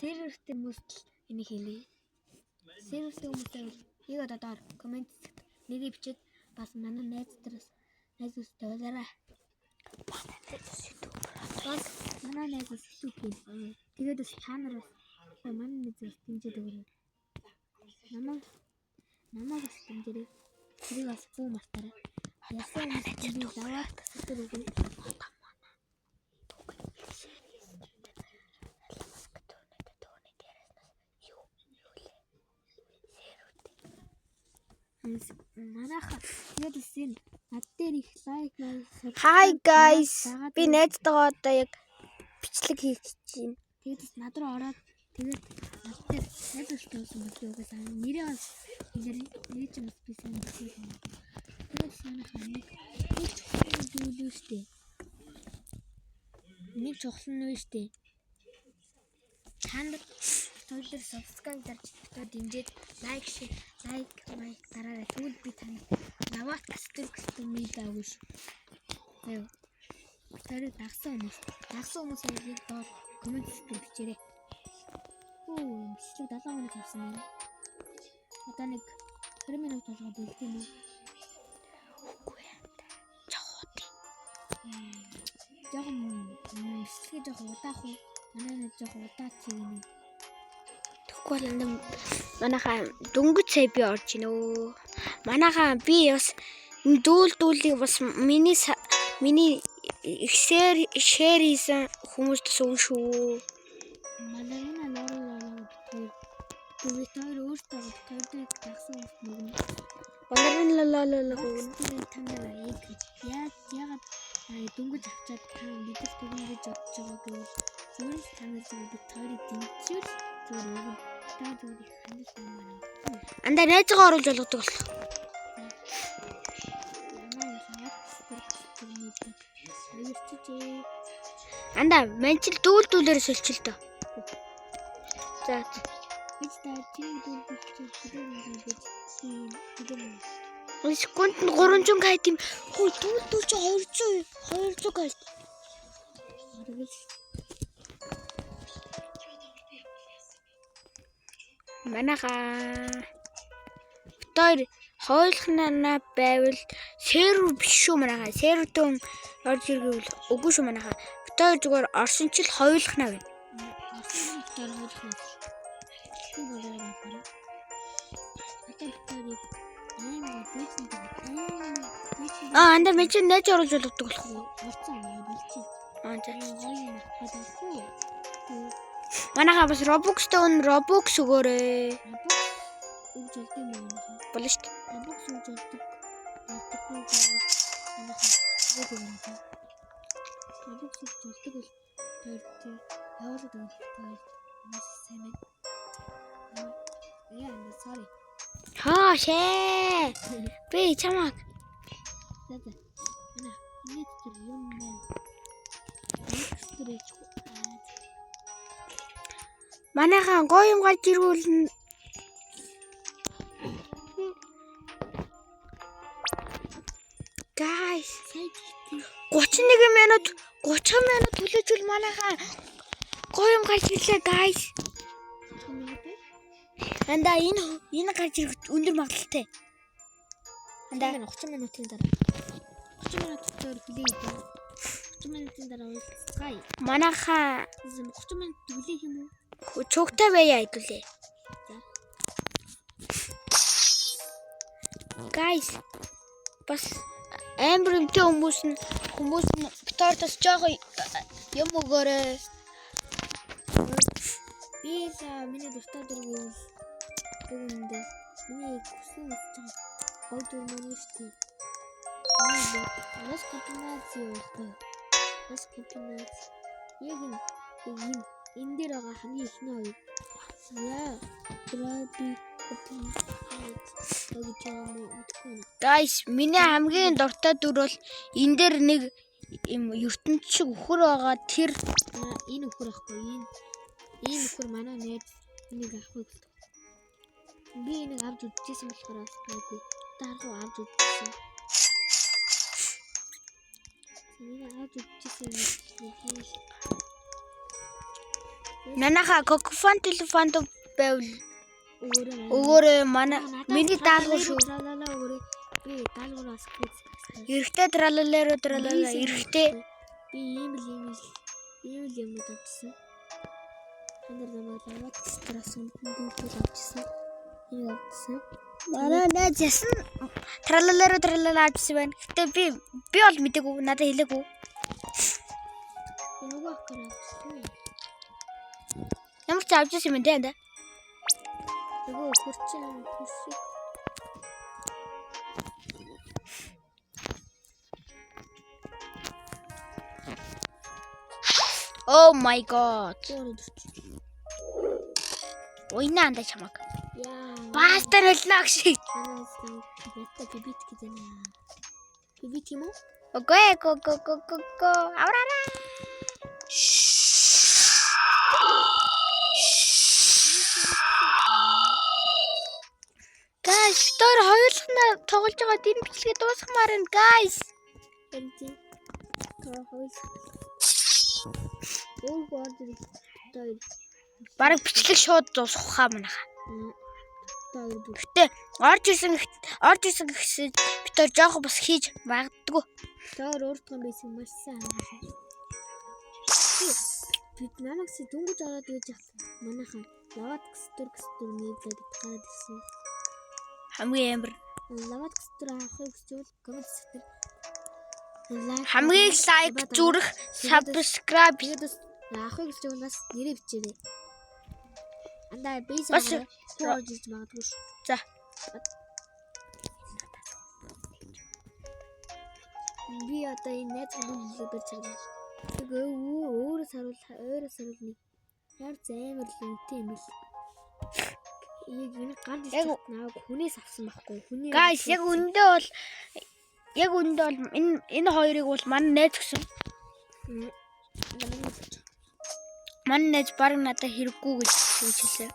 Сервертэй хүмүүст энийг хэлье. Сервертэй хүмүүстэй яг одоо комент нэрийг бичээд бас манай найз үстэй болоорой. Манай найз үстэй. Тэгээд бас та нараас манай найзаас дэмжиж өгөөрэй. Намайг бас дэмжээрэй. Тэрийг бас бүү мартаарай. Ясан хүмүүс заваад тэр үгүй. Hi guys. Би найзтайгаа одоо яг бичлэг хийж чинь. Тэгээд над руу ороод тэгээд над дээр найз уулзсан юм угаасаа нэрээ бас нэр чинь бас би сайн мэдсэн. Тэгээд санахаа нэг чухал нь штэ. Танд төлөөр subscribe дарж битүү дэмжиж лайк дараарай. Тэгвэл би танд наваад кастом мэдээгүй шүү. Аюу. Тэр дагсан хүмүүс яг доор комент бичээрэй. Бичлэг 7 минут авсан байна. Одоо нэг 20 минут болгоод үлдээ нэ. Үгүй ээ. Жохоти. Бичлэг жоох удаах уу? Манай нэг жоох удаач юм. Тэгвэл манайхаа дөнгөж сая би орж ийн өө. Манайхаа би бас дүүлийг бас миний share хийсэн хүмүүст сүүн шүү. Манай лороо тэр өөртөө тойрог тагсан юм. Банарын Тандаа яагаад дөнгөж авчаад та мэдэрч түгэнгэж бодож байгаа гэвэл зүгээр танаас бид тойрог дэмжиж зүгээр та зүгээр хандаж байна. Андаа найзгаа оруулж болгодог болох. Андаа манчил дүүлээр сэлчил дөө. За. Бид Секунд нь 300 кайт юм. Хөө дүүл чи 200 кайт. Манайхаа тойр хойлохнаа байвал сервер биш шүү манайхаа. Сервертэй орж ирвэл үгүй шүү манайхаа. Тойр зүгээр орсон чил хойлохнаа байна. Андаа мен чинь найз оруулж болгодог болох уу? Манайхаа бас Robux-тэй Robux өгөөрэй. Өгж олд юм байна. Болно шүү дээ. Robux өгж олдог. Robux өгж олдог бол тойртой явуулаад өгөх. Сайн байна. Яа, sorry. Шээ. Би чамаг. Манайхаа гоё юм гарч ирвэл guys 30 минут хүлээжүүл манайхаа гоё юм гарч ирлээ guys. Андаа энэ гарч ирэх өндөр магадлалтай. Андаа 30 минутын дараа. 30 минутаар хүлээе. 30 минутын дараа уулзцгаая. Манайхаа 30 минут хүлээх юм уу? Чөгтэй байя хэдүүлээ. Guys бас амар юмтэй хүмүүс нь битортос жоох юм өгөөрэй. Би миний дуртай дургүй бүгд миний хүссэн үстэй гол дүрмэн штий. Нас комбинаци болтой. Нас комбинаци. Яг энэ дээр байгаа хамгийн ихний хоёр. Яа, браби Guys, миний хамгийн дуртай дүр бол энэ дээр нэг юм ертөнц шиг өхөр байгаа. Тэр энэ өхөр ахгүй энэ өхөр манай найз энийг авах гэж. Би энийг авч үзчихсэн болохоор гайгүй. Даруу авч үзчихсэн. Энийг авч үзчихсэн юм. Нанаха кокофон телефон байвал Өөрөө өгөөрэй манай миний даалгавар шүү. Тралала өөрөө би даалгавраас хөөс. Эрэхтэй тралалаа эрэхтэй. Би ийм л юм авчихсан. Хандар намайг лават стресс өмдөлтөд авчихсан. Энэ авчихсан. Манай найз ясан тралалаа авчихсан байна. Гэтэ би бол мэдээгүй надад хэлээгүй. Нөгөө аккаунт авчихсан. Ямар ч авчихсан юм дээ. Нөгөө хурцсан. Oh my god. Ой наанда чамаг. Яа. Бастер хэлнэ гэж. Ятта бибит гэж байна. Бибит юм уу? Окей, го. Аврара. Guys, тоор хоёулахна тоглож байгаа дэм бичлэгээ дуусгамаар байна, guys. Энти. Хойл. Өөр бод тоо. Бараг бичлэг шууд дуусгах хаа манайха. Тоо. Гэтэ орж исэн гэхсээ бид тоо жоох бас хийж магадгүй. Тоор өөртөө байсан маш сайн. Бид намайг дүнгиж ороод гэж манайхан лават кстур нийлээд таад ирсэн. Хамгийн амар. Лават кстур авахыг хүсвэл коммент сэтэр. Хамгийн лайк зүрх, subscribe тэгээд авахыг хүсвэл нас нэрээ бичээрэй. Андаа би бас саарж иж магадгүй шүү. За. Би одоо энэ найз бүлэглээ барьж байгаа. Тэгээ өөрөөс харуул нэг. Яар займар л үнэтэй юм бэл. Яг энэ ганц нааг хүнээс авсан байхгүй. Хүний. Guys, яг үндэ бол энэ хоёрыг бол манай найз гэсэн. Манай найз баг надад хэрэггүй гэж хэлсэн.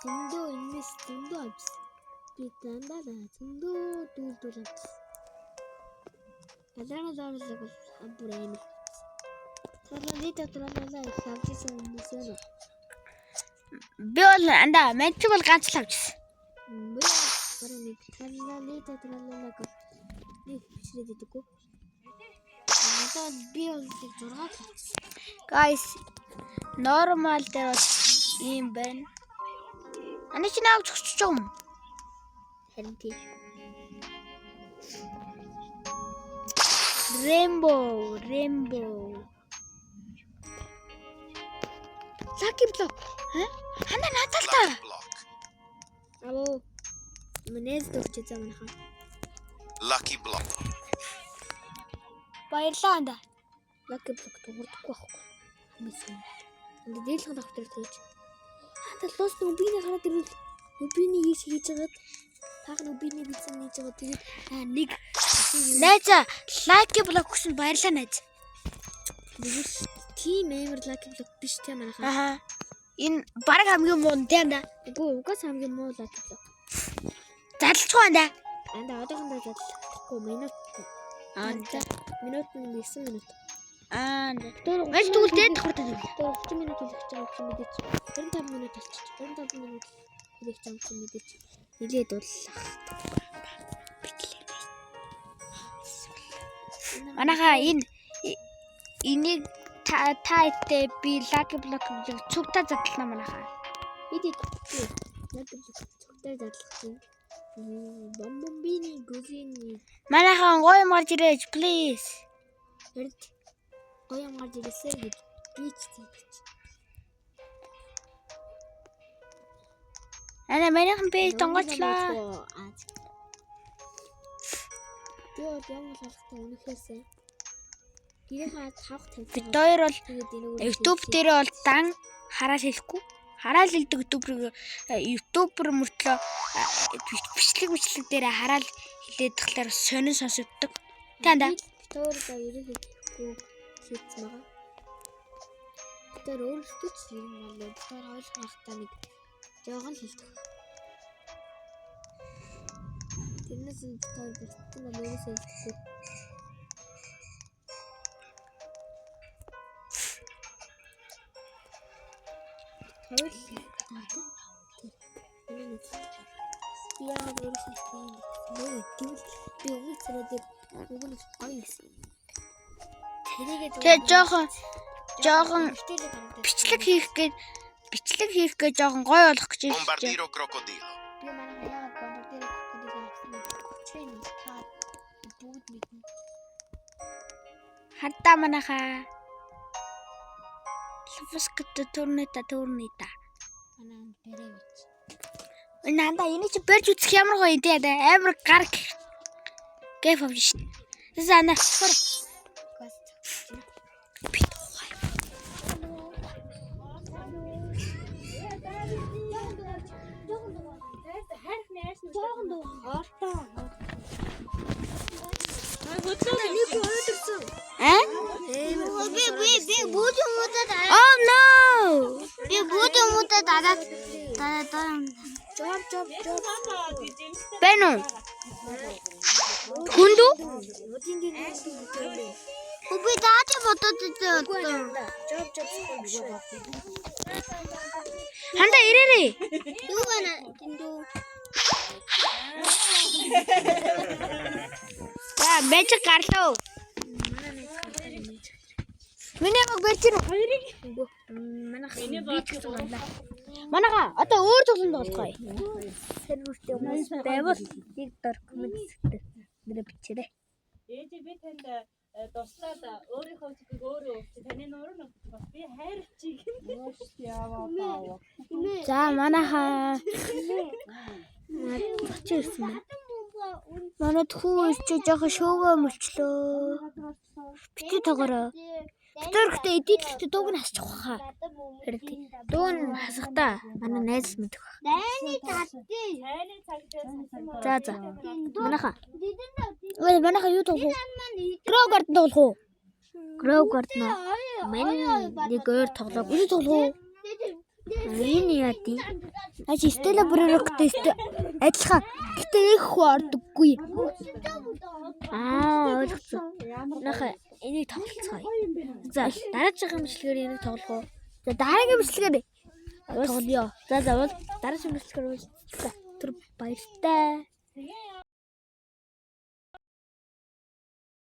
Зөндөө инээс зөндөө авсан. Би дандаа зөндөө дүүл авсан. Алаараа бол бүр амар. Тралалаа авчихсан хүмүүс байна. Би бол андаа мэдчих бол ганц л авчихсан. Би баруун нэг тралалаа гэх нэг бичээд идэггүй. Надад би бол 6 авчихсан. Guys, normal дээр бол ийм байна. Аны чи наав зогсож байгаа юм. Харин тий. Rainbow. Lucky block. Хана надалтай. Авоо. Манайс дөрч зам нахаа. Lucky block. Баярлалаа анда. Lucky block дуурдахгүй байхгүй. Хамсан. Энд дээлхэн доктор тэгж. Хатал лос нүбиний хараад ирвэл нүбиний хийж хагаад таах нүбиний бицэн хийж байгаа тэгээд нэг Найза, lucky block гэсэн баярлалаа найз. Тим амар lucky block биш тийм манайхаа. Аха. Энэ бараг хамгийн муу нь тийм да. Үгүй угаас хамгийн муу lucky block. Задлахгүй байна. Анда одоохондоо задлахгүй минут. Минут нь 9 минут. Гэл тэгвэл дээд давхар дээр. 30 минут үлдэж байгаа юм мэдээч. 25 минут болчих. 25 минут үлдэж байгаа юм мэдээч. Нилээд уллах. Манайха энийг таатэ би lucky block гэж цугтаа задлаа манайха. Бид lucky block цугтаа задлах. Бомбомбини гүзини. Манайхан гоё марж ирээч please. Эрд гоё марж ирээсэй гэж бич тийч. Ана манайхан би тонгочлоо. Яа ямар шалхтай өнөхөөсэй. Гэрээ тавх тавь. Бид хоёр бол YouTube дээр бол дан хараал хэлэхгүй. Хараал хэлдэг YouTuber мөртлөө бичлэг дээр хараал хэлээд тахлаар сонин сонсогддог. Танда. Тэр ерөөхдөө хийцэн байгаа. Тэр өөрсдөө ч юм болоо. Тэр ойлгох та нэг жоохон хэлдэг. Тэрнээс тэр бэлтгэн бол ерөөсөө хэлэхгүй. Тэгээ жоохон бичлэг хийх гээд жоохон гоё болох гэж байна. Bombardiro crocodilo. Би манай яагаад бомбардир хийх та бүгд мэднэ. Хардаа манайхаа лавскт турнита. Манай дээрээ бич. Нанда энийг чи барьж үзэх ямар гоё юм те амар гар гэф авч шин. Зана хор. Oh no! Бэно. Хүндүү? Үгүй даач бодоод дээ. Ханда ирээрээ. Юу байна тэндүү? Бэж гарлоо. Миний яг барьж ирв. Манайха одоо өөр тоглоом тоглохгүй. Сервертэй хүмүүс байвал нэг дор комент хэсэгт нэр бичээрэй. Ээж би танд туслаад өөрийнхөө зүгийг өөрөө өгч таны нуур нь бас би хайр чиг яваа. За манайха очирсан байна. Манайд хүү ирч жоохон шөөгөө мөлчлөө. Бити тоглороо. Битэрхтээ эдэлхтээ дууг нь хасчих واخа. Хэрэг тий. Дуу нь хасахтаа манай найз мэдэх баг. Хайрын цагтаа За. Манайха. Ой манайха юу тоглох вэ? Грогорд тоглох уу? Грогорд нөө. Мен нэг өөр тоглох. Юу тоглох вэ? Энэ яа тий. Аж Стелла Бророктэй адилхан. Гэтэ их хөө ордоггүй. Ойлгоцсон. Манайха энийг тоглоцгоё. За дараагийн бичлэгээр энийг тоглох уу? За дараагийн бичлэгээр тоглоё. За бол дараагийн бичлэгээр үл. Тэр баяртай.